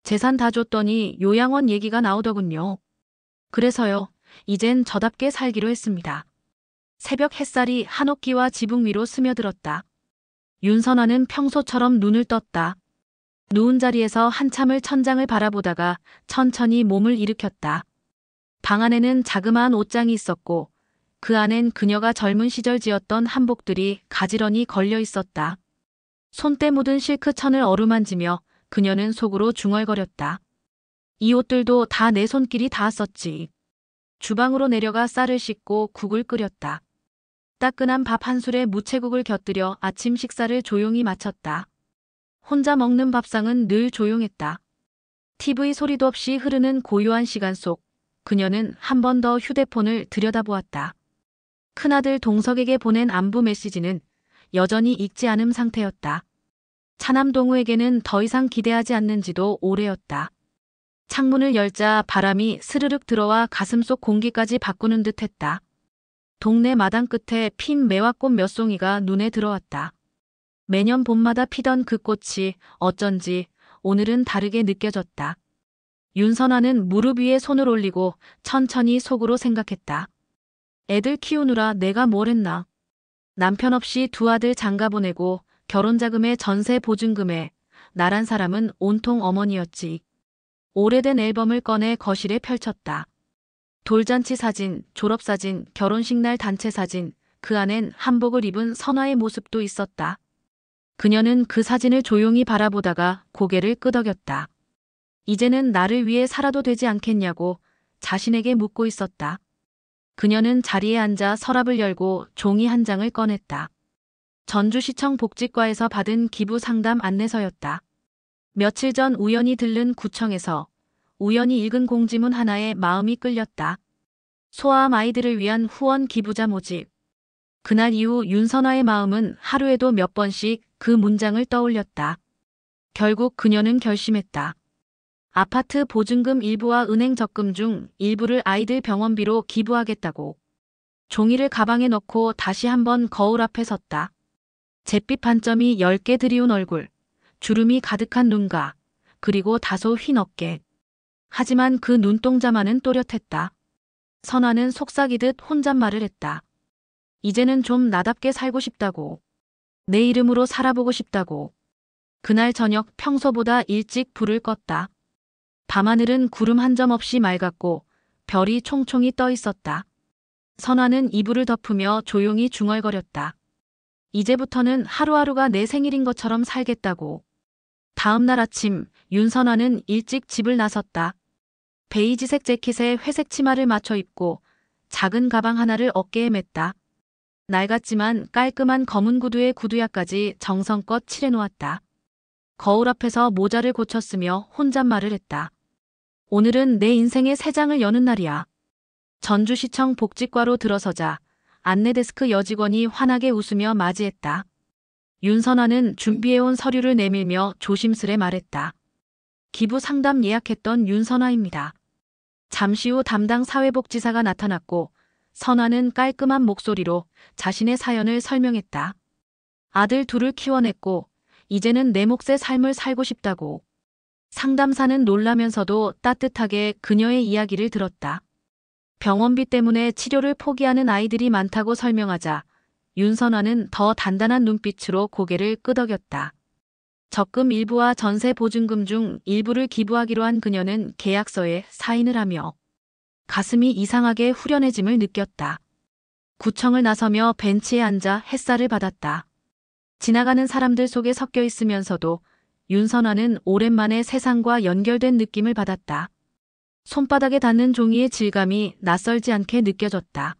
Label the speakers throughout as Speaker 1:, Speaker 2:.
Speaker 1: 재산 다 줬더니 요양원 얘기가 나오더군요. 그래서요. 이젠 저답게 살기로 했습니다. 새벽 햇살이 한옥기와 지붕 위로 스며들었다. 윤선아는 평소처럼 눈을 떴다. 누운 자리에서 한참을 천장을 바라보다가 천천히 몸을 일으켰다. 방 안에는 자그마한 옷장이 있었고 그 안엔 그녀가 젊은 시절 지었던 한복들이 가지런히 걸려 있었다. 손때 묻은 실크천을 어루만지며 그녀는 속으로 중얼거렸다. 이 옷들도 다 내 손길이 닿았었지. 주방으로 내려가 쌀을 씻고 국을 끓였다. 따끈한 밥 한 술에 무채국을 곁들여 아침 식사를 조용히 마쳤다. 혼자 먹는 밥상은 늘 조용했다. TV 소리도 없이 흐르는 고요한 시간 속 그녀는 한 번 더 휴대폰을 들여다보았다. 큰아들 동석에게 보낸 안부 메시지는 여전히 읽지 않은 상태였다. 차남 동우에게는 더 이상 기대하지 않는지도 오래였다. 창문을 열자 바람이 스르륵 들어와 가슴속 공기까지 바꾸는 듯했다. 동네 마당 끝에 핀 매화꽃 몇 송이가 눈에 들어왔다. 매년 봄마다 피던 그 꽃이 어쩐지 오늘은 다르게 느껴졌다. 윤선아는 무릎 위에 손을 올리고 천천히 속으로 생각했다. 애들 키우느라 내가 뭘 했나. 남편 없이 두 아들 장가 보내고 결혼자금에 전세 보증금에 나란 사람은 온통 어머니였지. 오래된 앨범을 꺼내 거실에 펼쳤다. 돌잔치 사진, 졸업사진, 결혼식 날 단체 사진, 그 안엔 한복을 입은 선아의 모습도 있었다. 그녀는 그 사진을 조용히 바라보다가 고개를 끄덕였다. 이제는 나를 위해 살아도 되지 않겠냐고 자신에게 묻고 있었다. 그녀는 자리에 앉아 서랍을 열고 종이 한 장을 꺼냈다. 전주시청 복지과에서 받은 기부 상담 안내서였다. 며칠 전 우연히 들른 구청에서 우연히 읽은 공지문 하나에 마음이 끌렸다. 소아암 아이들을 위한 후원 기부자 모집. 그날 이후 윤선아의 마음은 하루에도 몇 번씩 그 문장을 떠올렸다. 결국 그녀는 결심했다. 아파트 보증금 일부와 은행 적금 중 일부를 아이들 병원비로 기부하겠다고. 종이를 가방에 넣고 다시 한번 거울 앞에 섰다. 잿빛 반점이 10개 드리운 얼굴, 주름이 가득한 눈가, 그리고 다소 흰 어깨. 하지만 그 눈동자만은 또렷했다. 선아는 속삭이듯 혼잣말을 했다. 이제는 좀 나답게 살고 싶다고. 내 이름으로 살아보고 싶다고. 그날 저녁 평소보다 일찍 불을 껐다. 밤하늘은 구름 한 점 없이 맑았고 별이 총총히 떠 있었다. 선아는 이불을 덮으며 조용히 중얼거렸다. 이제부터는 하루하루가 내 생일인 것처럼 살겠다고. 다음 날 아침 윤선아는 일찍 집을 나섰다. 베이지색 재킷에 회색 치마를 맞춰 입고 작은 가방 하나를 어깨에 맸다. 낡았지만 깔끔한 검은 구두에 구두약까지 정성껏 칠해놓았다. 거울 앞에서 모자를 고쳤으며 혼잣말을 했다. 오늘은 내 인생의 새 장을 여는 날이야. 전주시청 복지과로 들어서자 안내데스크 여직원이 환하게 웃으며 맞이했다. 윤선아는 준비해온 서류를 내밀며 조심스레 말했다. 기부 상담 예약했던 윤선아입니다. 잠시 후 담당 사회복지사가 나타났고 선아는 깔끔한 목소리로 자신의 사연을 설명했다. 아들 둘을 키워냈고 이제는 내 몫의 삶을 살고 싶다고. 상담사는 놀라면서도 따뜻하게 그녀의 이야기를 들었다. 병원비 때문에 치료를 포기하는 아이들이 많다고 설명하자 윤선아는 더 단단한 눈빛으로 고개를 끄덕였다. 적금 일부와 전세 보증금 중 일부를 기부하기로 한 그녀는 계약서에 사인을 하며 가슴이 이상하게 후련해짐을 느꼈다. 구청을 나서며 벤치에 앉아 햇살을 받았다. 지나가는 사람들 속에 섞여 있으면서도 윤선아는 오랜만에 세상과 연결된 느낌을 받았다. 손바닥에 닿는 종이의 질감이 낯설지 않게 느껴졌다.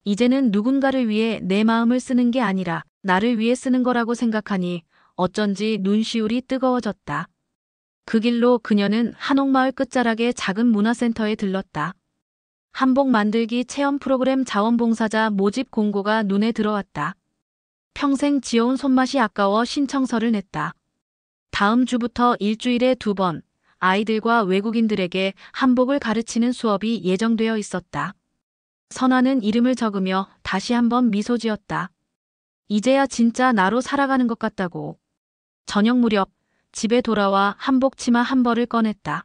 Speaker 1: 이제는 누군가를 위해 내 마음을 쓰는 게 아니라 나를 위해 쓰는 거라고 생각하니 어쩐지 눈시울이 뜨거워졌다. 그 길로 그녀는 한옥마을 끝자락의 작은 문화센터에 들렀다. 한복 만들기 체험 프로그램 자원봉사자 모집 공고가 눈에 들어왔다. 평생 지어온 손맛이 아까워 신청서를 냈다. 다음 주부터 일주일에 2번 아이들과 외국인들에게 한복을 가르치는 수업이 예정되어 있었다. 선아는 이름을 적으며 다시 한번 미소 지었다. 이제야 진짜 나로 살아가는 것 같다고. 저녁 무렵 집에 돌아와 한복 치마 한 벌을 꺼냈다.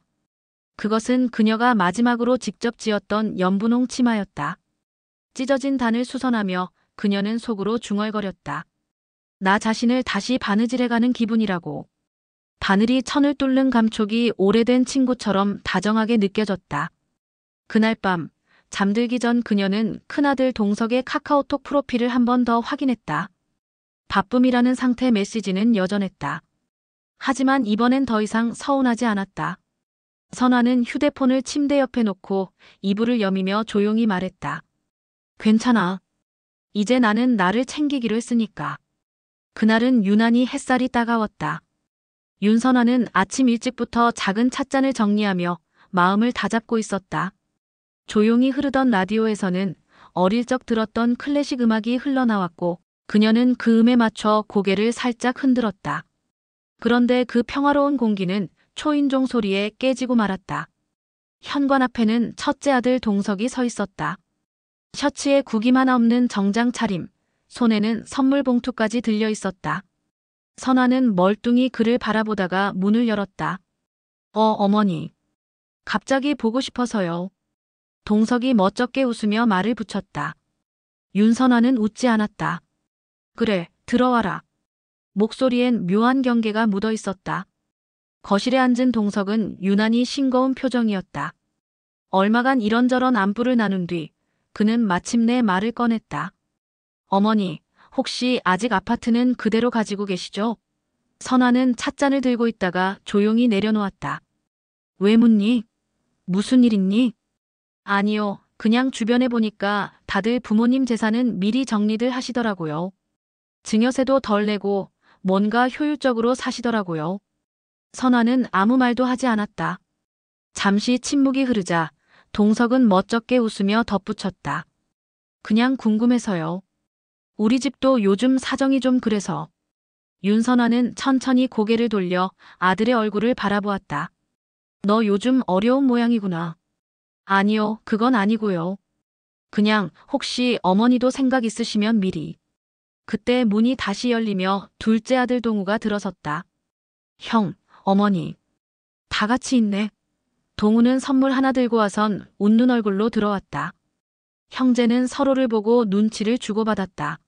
Speaker 1: 그것은 그녀가 마지막으로 직접 지었던 연분홍 치마였다. 찢어진 단을 수선하며 그녀는 속으로 중얼거렸다. 나 자신을 다시 바느질해가는 기분이라고. 바늘이 천을 뚫는 감촉이 오래된 친구처럼 다정하게 느껴졌다. 그날 밤 잠들기 전 그녀는 큰아들 동석의 카카오톡 프로필을 한 번 더 확인했다. 바쁨이라는 상태 메시지는 여전했다. 하지만 이번엔 더 이상 서운하지 않았다. 선아는 휴대폰을 침대 옆에 놓고 이불을 여미며 조용히 말했다. 괜찮아. 이제 나는 나를 챙기기로 했으니까. 그날은 유난히 햇살이 따가웠다. 윤선아는 아침 일찍부터 작은 찻잔을 정리하며 마음을 다잡고 있었다. 조용히 흐르던 라디오에서는 어릴 적 들었던 클래식 음악이 흘러나왔고 그녀는 그 음에 맞춰 고개를 살짝 흔들었다. 그런데 그 평화로운 공기는 초인종 소리에 깨지고 말았다. 현관 앞에는 첫째 아들 동석이 서 있었다. 셔츠에 구김 하나 없는 정장 차림, 손에는 선물 봉투까지 들려 있었다. 선아는 멀뚱히 그를 바라보다가 문을 열었다. 어머니. 갑자기 보고 싶어서요. 동석이 멋쩍게 웃으며 말을 붙였다. 윤선아는 웃지 않았다. 그래, 들어와라. 목소리엔 묘한 경계가 묻어 있었다. 거실에 앉은 동석은 유난히 싱거운 표정이었다. 얼마간 이런저런 안부를 나눈 뒤 그는 마침내 말을 꺼냈다. 어머니, 혹시 아직 아파트는 그대로 가지고 계시죠? 선아는 찻잔을 들고 있다가 조용히 내려놓았다. 왜 묻니? 무슨 일 있니? 아니요, 그냥 주변에 보니까 다들 부모님 재산은 미리 정리들 하시더라고요. 증여세도 덜 내고 뭔가 효율적으로 사시더라고요. 선아는 아무 말도 하지 않았다. 잠시 침묵이 흐르자 동석은 멋쩍게 웃으며 덧붙였다. 그냥 궁금해서요. 우리 집도 요즘 사정이 좀 그래서. 윤선아는 천천히 고개를 돌려 아들의 얼굴을 바라보았다. 너 요즘 어려운 모양이구나. 아니요, 그건 아니고요. 그냥 혹시 어머니도 생각 있으시면 미리. 그때 문이 다시 열리며 둘째 아들 동우가 들어섰다. 형, 어머니. 다 같이 있네. 동우는 선물 하나 들고 와선 웃는 얼굴로 들어왔다. 형제는 서로를 보고 눈치를 주고받았다.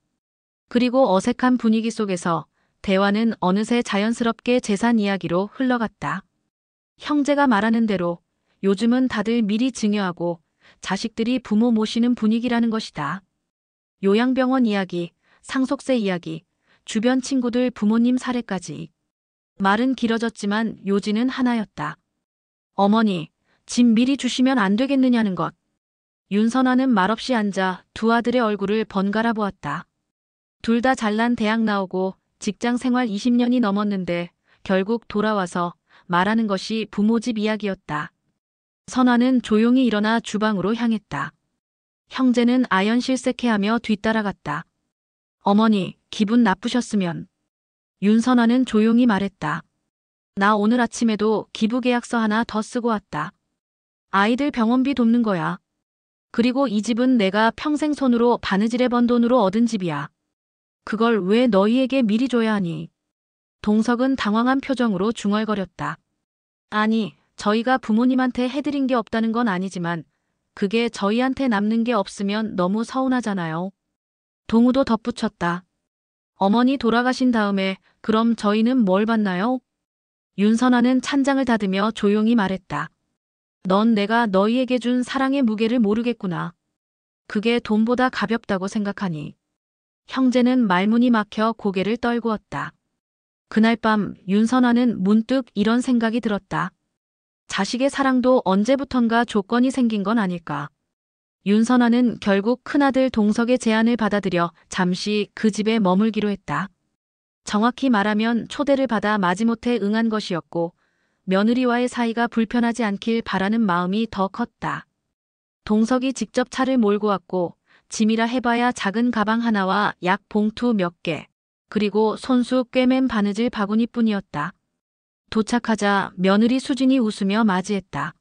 Speaker 1: 그리고 어색한 분위기 속에서 대화는 어느새 자연스럽게 재산 이야기로 흘러갔다. 형제가 말하는 대로 요즘은 다들 미리 증여하고 자식들이 부모 모시는 분위기라는 것이다. 요양병원 이야기, 상속세 이야기, 주변 친구들 부모님 사례까지. 말은 길어졌지만 요지는 하나였다. 어머니, 집 미리 주시면 안 되겠느냐는 것. 윤선아는 말없이 앉아 두 아들의 얼굴을 번갈아 보았다. 둘 다 잘난 대학 나오고 직장 생활 20년이 넘었는데 결국 돌아와서 말하는 것이 부모 집 이야기였다. 선아는 조용히 일어나 주방으로 향했다. 형제는 아연실색해하며 뒤따라갔다. 어머니, 기분 나쁘셨으면. 윤선아는 조용히 말했다. 나 오늘 아침에도 기부계약서 하나 더 쓰고 왔다. 아이들 병원비 돕는 거야. 그리고 이 집은 내가 평생 손으로 바느질해 번 돈으로 얻은 집이야. 그걸 왜 너희에게 미리 줘야 하니? 동석은 당황한 표정으로 중얼거렸다. 아니, 저희가 부모님한테 해드린 게 없다는 건 아니지만 그게 저희한테 남는 게 없으면 너무 서운하잖아요. 동우도 덧붙였다. 어머니 돌아가신 다음에 그럼 저희는 뭘 받나요? 윤선아는 찬장을 닫으며 조용히 말했다. 넌 내가 너희에게 준 사랑의 무게를 모르겠구나. 그게 돈보다 가볍다고 생각하니. 형제는 말문이 막혀 고개를 떨구었다. 그날 밤 윤선아는 문득 이런 생각이 들었다. 자식의 사랑도 언제부턴가 조건이 생긴 건 아닐까. 윤선아는 결국 큰아들 동석의 제안을 받아들여 잠시 그 집에 머물기로 했다. 정확히 말하면 초대를 받아 마지못해 응한 것이었고 며느리와의 사이가 불편하지 않길 바라는 마음이 더 컸다. 동석이 직접 차를 몰고 왔고 짐이라 해봐야 작은 가방 하나와 약 봉투 몇 개, 그리고 손수 꿰맨 바느질 바구니뿐이었다. 도착하자 며느리 수진이 웃으며 맞이했다.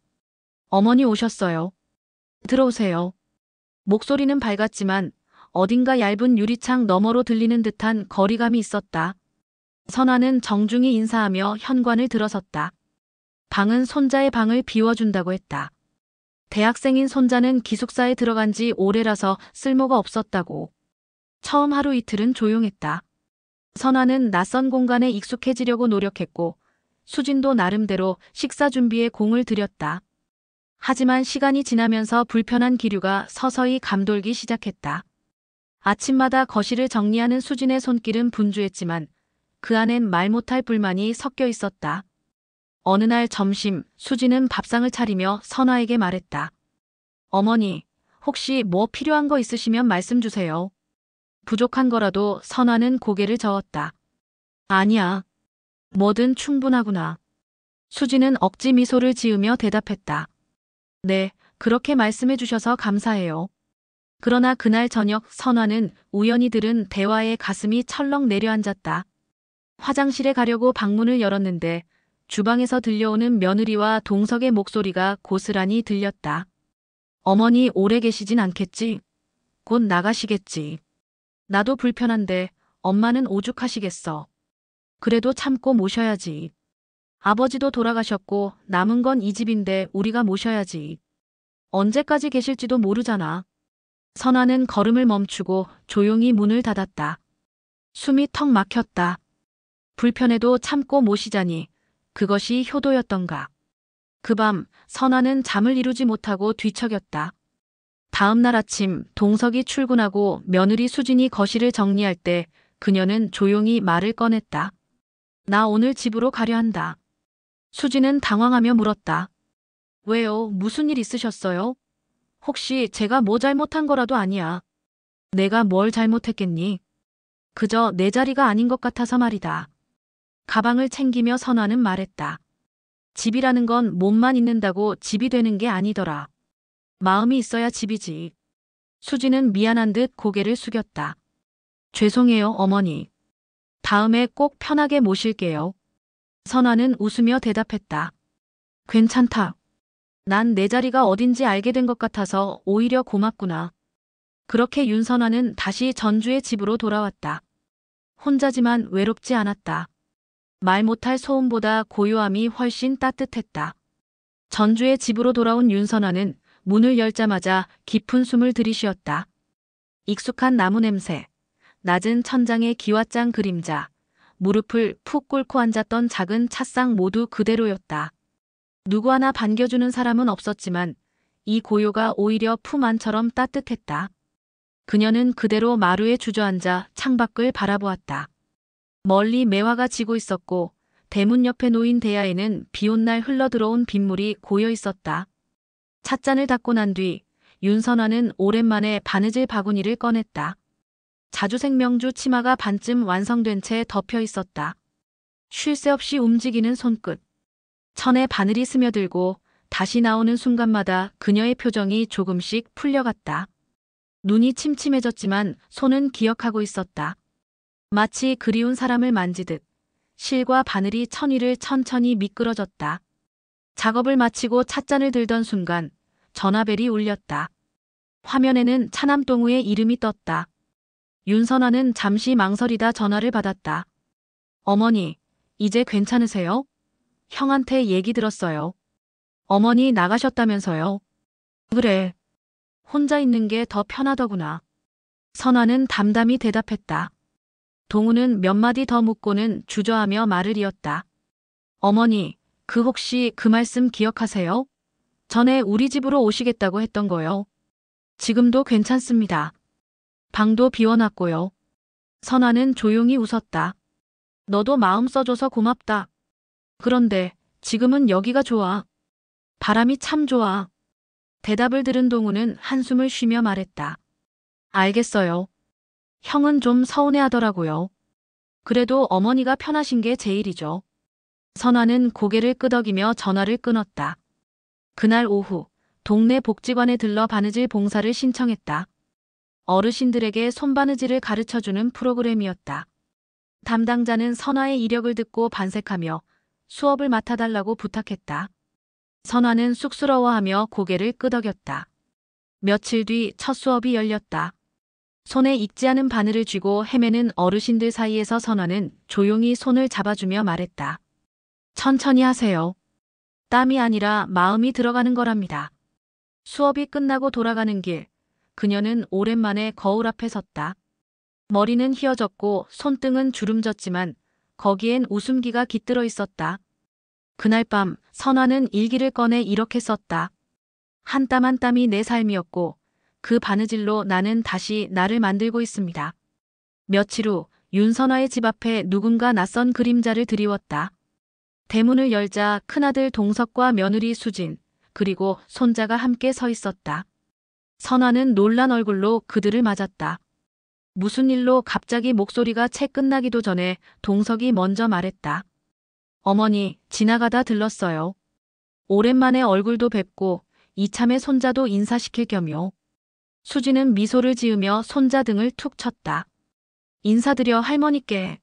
Speaker 1: 어머니 오셨어요. 들어오세요. 목소리는 밝았지만 어딘가 얇은 유리창 너머로 들리는 듯한 거리감이 있었다. 선아는 정중히 인사하며 현관을 들어섰다. 방은 손자의 방을 비워준다고 했다. 대학생인 손자는 기숙사에 들어간 지 오래라서 쓸모가 없었다고. 처음 하루 이틀은 조용했다. 선아는 낯선 공간에 익숙해지려고 노력했고 수진도 나름대로 식사 준비에 공을 들였다. 하지만 시간이 지나면서 불편한 기류가 서서히 감돌기 시작했다. 아침마다 거실을 정리하는 수진의 손길은 분주했지만 그 안엔 말 못할 불만이 섞여 있었다. 어느 날 점심, 수진은 밥상을 차리며 선아에게 말했다. 어머니, 혹시 뭐 필요한 거 있으시면 말씀 주세요. 부족한 거라도 선아는 고개를 저었다. 아니야. 뭐든 충분하구나. 수진은 억지 미소를 지으며 대답했다. 네, 그렇게 말씀해 주셔서 감사해요. 그러나 그날 저녁 선아는 우연히 들은 대화에 가슴이 철렁 내려앉았다. 화장실에 가려고 방문을 열었는데 주방에서 들려오는 며느리와 동석의 목소리가 고스란히 들렸다. 어머니 오래 계시진 않겠지? 곧 나가시겠지. 나도 불편한데 엄마는 오죽하시겠어. 그래도 참고 모셔야지. 아버지도 돌아가셨고 남은 건 이 집인데 우리가 모셔야지. 언제까지 계실지도 모르잖아. 선아는 걸음을 멈추고 조용히 문을 닫았다. 숨이 턱 막혔다. 불편해도 참고 모시자니 그것이 효도였던가. 그 밤 선아는 잠을 이루지 못하고 뒤척였다. 다음 날 아침 동석이 출근하고 며느리 수진이 거실을 정리할 때 그녀는 조용히 말을 꺼냈다. 나 오늘 집으로 가려 한다. 수진은 당황하며 물었다. 왜요? 무슨 일 있으셨어요? 혹시 제가 뭐 잘못한 거라도 아니야. 내가 뭘 잘못했겠니? 그저 내 자리가 아닌 것 같아서 말이다. 가방을 챙기며 선아는 말했다. 집이라는 건 몸만 있는다고 집이 되는 게 아니더라. 마음이 있어야 집이지. 수지는 미안한 듯 고개를 숙였다. 죄송해요, 어머니. 다음에 꼭 편하게 모실게요. 선아는 웃으며 대답했다. 괜찮다. 난 내 자리가 어딘지 알게 된 것 같아서 오히려 고맙구나. 그렇게 윤선아는 다시 전주의 집으로 돌아왔다. 혼자지만 외롭지 않았다. 말 못할 소음보다 고요함이 훨씬 따뜻했다. 전주의 집으로 돌아온 윤선아는 문을 열자마자 깊은 숨을 들이쉬었다. 익숙한 나무 냄새, 낮은 천장의 기와장 그림자, 무릎을 푹 꿇고 앉았던 작은 찻상 모두 그대로였다. 누구 하나 반겨주는 사람은 없었지만 이 고요가 오히려 품 안처럼 따뜻했다. 그녀는 그대로 마루에 주저앉아 창밖을 바라보았다. 멀리 매화가 지고 있었고 대문 옆에 놓인 대야에는 비온 날 흘러들어온 빗물이 고여 있었다. 찻잔을 닦고 난 뒤 윤선아는 오랜만에 바느질 바구니를 꺼냈다. 자주생명주 치마가 반쯤 완성된 채 덮여 있었다. 쉴 새 없이 움직이는 손끝. 천에 바늘이 스며들고 다시 나오는 순간마다 그녀의 표정이 조금씩 풀려갔다. 눈이 침침해졌지만 손은 기억하고 있었다. 마치 그리운 사람을 만지듯 실과 바늘이 천위를 천천히 미끄러졌다. 작업을 마치고 찻잔을 들던 순간 전화벨이 울렸다. 화면에는 차남동우의 이름이 떴다. 윤선아는 잠시 망설이다 전화를 받았다. 어머니, 이제 괜찮으세요? 형한테 얘기 들었어요. 어머니 나가셨다면서요. 그래. 혼자 있는 게 더 편하더구나. 선아는 담담히 대답했다. 동우는 몇 마디 더 묻고는 주저하며 말을 이었다. 어머니, 그 혹시 그 말씀 기억하세요? 전에 우리 집으로 오시겠다고 했던 거요. 지금도 괜찮습니다. 방도 비워놨고요. 선아는 조용히 웃었다. 너도 마음 써줘서 고맙다. 그런데 지금은 여기가 좋아. 바람이 참 좋아. 대답을 들은 동우는 한숨을 쉬며 말했다. 알겠어요. 형은 좀 서운해하더라고요. 그래도 어머니가 편하신 게 제일이죠. 선아는 고개를 끄덕이며 전화를 끊었다. 그날 오후 동네 복지관에 들러 바느질 봉사를 신청했다. 어르신들에게 손바느질을 가르쳐주는 프로그램이었다. 담당자는 선아의 이력을 듣고 반색하며 수업을 맡아달라고 부탁했다. 선아는 쑥스러워하며 고개를 끄덕였다. 며칠 뒤 첫 수업이 열렸다. 손에 익지 않은 바늘을 쥐고 헤매는 어르신들 사이에서 선화는 조용히 손을 잡아주며 말했다. 천천히 하세요. 땀이 아니라 마음이 들어가는 거랍니다. 수업이 끝나고 돌아가는 길, 그녀는 오랜만에 거울 앞에 섰다. 머리는 휘어졌고 손등은 주름졌지만 거기엔 웃음기가 깃들어 있었다. 그날 밤 선화는 일기를 꺼내 이렇게 썼다. 한 땀 한 땀이 내 삶이었고 그 바느질로 나는 다시 나를 만들고 있습니다. 며칠 후 윤선화의 집 앞에 누군가 낯선 그림자를 드리웠다. 대문을 열자 큰아들 동석과 며느리 수진, 그리고 손자가 함께 서 있었다. 선화는 놀란 얼굴로 그들을 맞았다. 무슨 일로 갑자기 목소리가 채 끝나기도 전에 동석이 먼저 말했다. 어머니, 지나가다 들렀어요. 오랜만에 얼굴도 뵙고 이참에 손자도 인사시킬 겸요. 수지는 미소를 지으며 손자 등을 툭 쳤다. 인사드려 할머니께.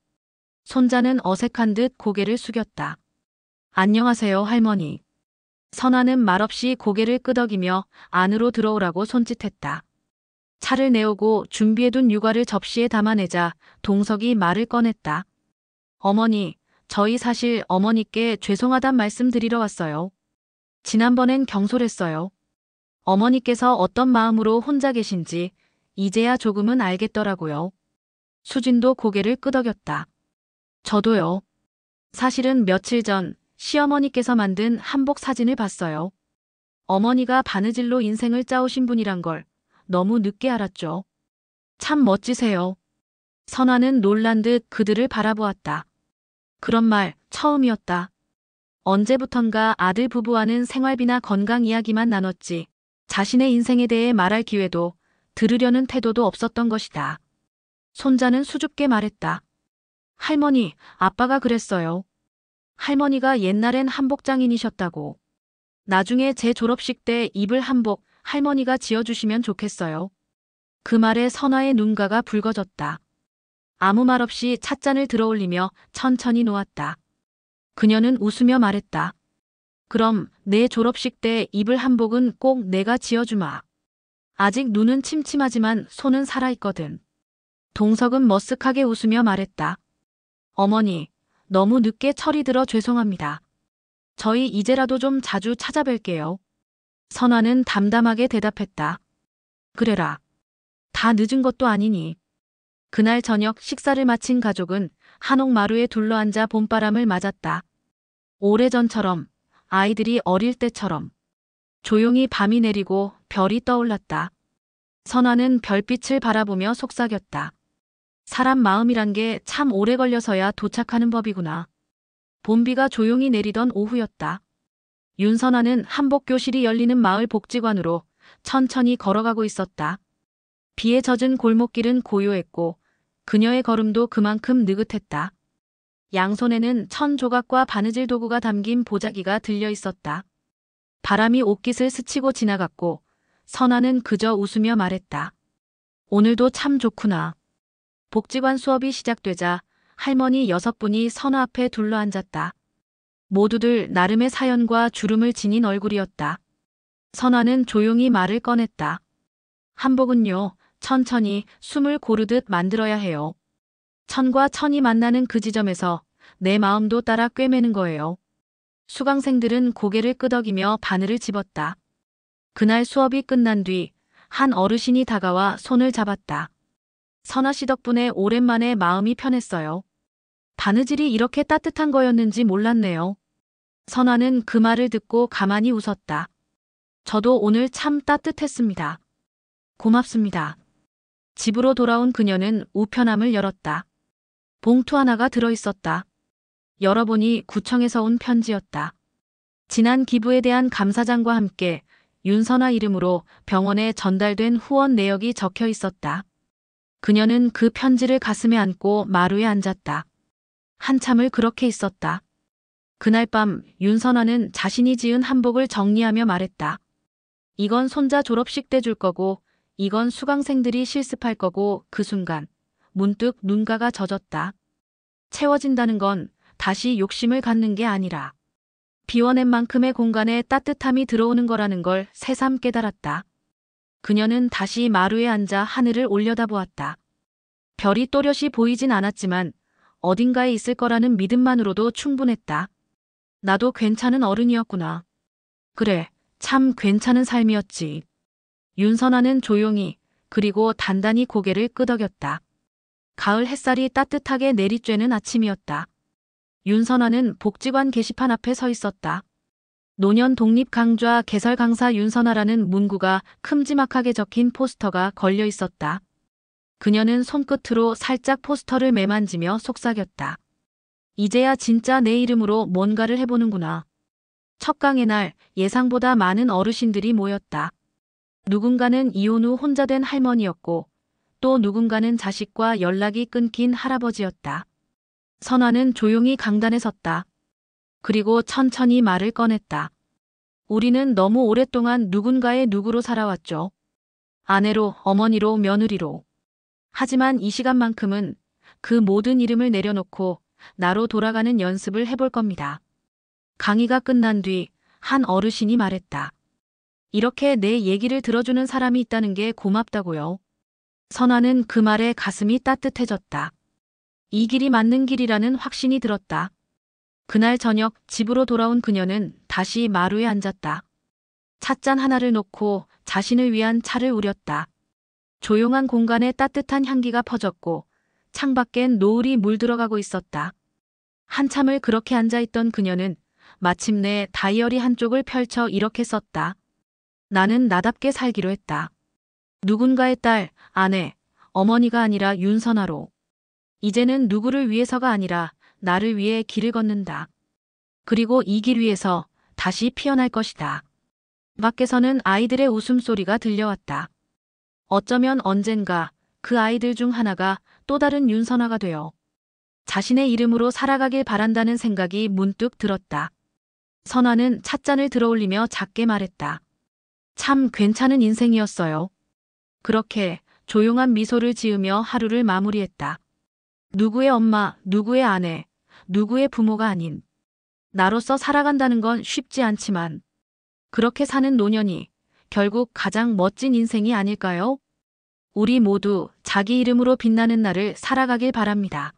Speaker 1: 손자는 어색한 듯 고개를 숙였다. 안녕하세요, 할머니. 선화는 말없이 고개를 끄덕이며 안으로 들어오라고 손짓했다. 차를 내오고 준비해둔 유과를 접시에 담아내자 동석이 말을 꺼냈다. 어머니, 저희 사실 어머니께 죄송하단 말씀 드리러 왔어요. 지난번엔 경솔했어요. 어머니께서 어떤 마음으로 혼자 계신지 이제야 조금은 알겠더라고요. 수진도 고개를 끄덕였다. 저도요. 사실은 며칠 전 시어머니께서 만든 한복 사진을 봤어요. 어머니가 바느질로 인생을 짜오신 분이란 걸 너무 늦게 알았죠. 참 멋지세요. 선화는 놀란 듯 그들을 바라보았다. 그런 말 처음이었다. 언제부턴가 아들 부부와는 생활비나 건강 이야기만 나눴지 자신의 인생에 대해 말할 기회도 들으려는 태도도 없었던 것이다. 손자는 수줍게 말했다. 할머니, 아빠가 그랬어요. 할머니가 옛날엔 한복장인이셨다고. 나중에 제 졸업식 때 입을 한복 할머니가 지어주시면 좋겠어요. 그 말에 선화의 눈가가 붉어졌다. 아무 말 없이 찻잔을 들어올리며 천천히 놓았다. 그녀는 웃으며 말했다. 그럼 내 졸업식 때 입을 한복은 꼭 내가 지어주마. 아직 눈은 침침하지만 손은 살아있거든. 동석은 머쓱하게 웃으며 말했다. 어머니, 너무 늦게 철이 들어 죄송합니다. 저희 이제라도 좀 자주 찾아뵐게요. 선화는 담담하게 대답했다. 그래라. 다 늦은 것도 아니니. 그날 저녁 식사를 마친 가족은 한옥마루에 둘러앉아 봄바람을 맞았다. 오래전처럼, 아이들이 어릴 때처럼. 조용히 밤이 내리고 별이 떠올랐다. 선화는 별빛을 바라보며 속삭였다. 사람 마음이란 게 참 오래 걸려서야 도착하는 법이구나. 봄비가 조용히 내리던 오후였다. 윤선화는 한복교실이 열리는 마을 복지관으로 천천히 걸어가고 있었다. 비에 젖은 골목길은 고요했고 그녀의 걸음도 그만큼 느긋했다. 양손에는 천 조각과 바느질 도구가 담긴 보자기가 들려 있었다. 바람이 옷깃을 스치고 지나갔고 선화는 그저 웃으며 말했다. 오늘도 참 좋구나. 복지관 수업이 시작되자 할머니 6분이 선화 앞에 둘러앉았다. 모두들 나름의 사연과 주름을 지닌 얼굴이었다. 선화는 조용히 말을 꺼냈다. 한복은요, 천천히 숨을 고르듯 만들어야 해요. 천과 천이 만나는 그 지점에서 내 마음도 따라 꿰매는 거예요. 수강생들은 고개를 끄덕이며 바늘을 집었다. 그날 수업이 끝난 뒤 한 어르신이 다가와 손을 잡았다. 선화 씨 덕분에 오랜만에 마음이 편했어요. 바느질이 이렇게 따뜻한 거였는지 몰랐네요. 선화는 그 말을 듣고 가만히 웃었다. 저도 오늘 참 따뜻했습니다. 고맙습니다. 집으로 돌아온 그녀는 우편함을 열었다. 봉투 하나가 들어있었다. 열어보니 구청에서 온 편지였다. 지난 기부에 대한 감사장과 함께 윤선화 이름으로 병원에 전달된 후원 내역이 적혀 있었다. 그녀는 그 편지를 가슴에 안고 마루에 앉았다. 한참을 그렇게 있었다. 그날 밤 윤선화는 자신이 지은 한복을 정리하며 말했다. 이건 손자 졸업식 때 줄 거고 이건 수강생들이 실습할 거고 그 순간 문득 눈가가 젖었다. 채워진다는 건 다시 욕심을 갖는 게 아니라 비워낸 만큼의 공간에 따뜻함이 들어오는 거라는 걸 새삼 깨달았다. 그녀는 다시 마루에 앉아 하늘을 올려다보았다. 별이 또렷이 보이진 않았지만 어딘가에 있을 거라는 믿음만으로도 충분했다. 나도 괜찮은 어른이었구나. 그래, 참 괜찮은 삶이었지. 윤선아는 조용히 그리고 단단히 고개를 끄덕였다. 가을 햇살이 따뜻하게 내리쬐는 아침이었다. 윤선아는 복지관 게시판 앞에 서 있었다. 노년 독립 강좌 개설 강사 윤선아라는 문구가 큼지막하게 적힌 포스터가 걸려 있었다. 그녀는 손끝으로 살짝 포스터를 매만지며 속삭였다. 이제야 진짜 내 이름으로 뭔가를 해보는구나. 첫 강의 날 예상보다 많은 어르신들이 모였다. 누군가는 이혼 후 혼자 된 할머니였고 또 누군가는 자식과 연락이 끊긴 할아버지였다. 선아는 조용히 강단에 섰다. 그리고 천천히 말을 꺼냈다. 우리는 너무 오랫동안 누군가의 누구로 살아왔죠. 아내로, 어머니로, 며느리로. 하지만 이 시간만큼은 그 모든 이름을 내려놓고 나로 돌아가는 연습을 해볼 겁니다. 강의가 끝난 뒤 한 어르신이 말했다. 이렇게 내 얘기를 들어주는 사람이 있다는 게 고맙다고요. 선아는 그 말에 가슴이 따뜻해졌다. 이 길이 맞는 길이라는 확신이 들었다. 그날 저녁 집으로 돌아온 그녀는 다시 마루에 앉았다. 찻잔 하나를 놓고 자신을 위한 차를 우렸다. 조용한 공간에 따뜻한 향기가 퍼졌고 창밖엔 노을이 물들어가고 있었다. 한참을 그렇게 앉아있던 그녀는 마침내 다이어리 한쪽을 펼쳐 이렇게 썼다. 나는 나답게 살기로 했다. 누군가의 딸, 아내, 어머니가 아니라 윤선아로. 이제는 누구를 위해서가 아니라 나를 위해 길을 걷는다. 그리고 이 길 위에서 다시 피어날 것이다. 밖에서는 아이들의 웃음소리가 들려왔다. 어쩌면 언젠가 그 아이들 중 하나가 또 다른 윤선아가 되어 자신의 이름으로 살아가길 바란다는 생각이 문득 들었다. 선아는 찻잔을 들어올리며 작게 말했다. 참 괜찮은 인생이었어요. 그렇게 조용한 미소를 지으며 하루를 마무리했다. 누구의 엄마, 누구의 아내, 누구의 부모가 아닌 나로서 살아간다는 건 쉽지 않지만 그렇게 사는 노년이 결국 가장 멋진 인생이 아닐까요? 우리 모두 자기 이름으로 빛나는 날을 살아가길 바랍니다.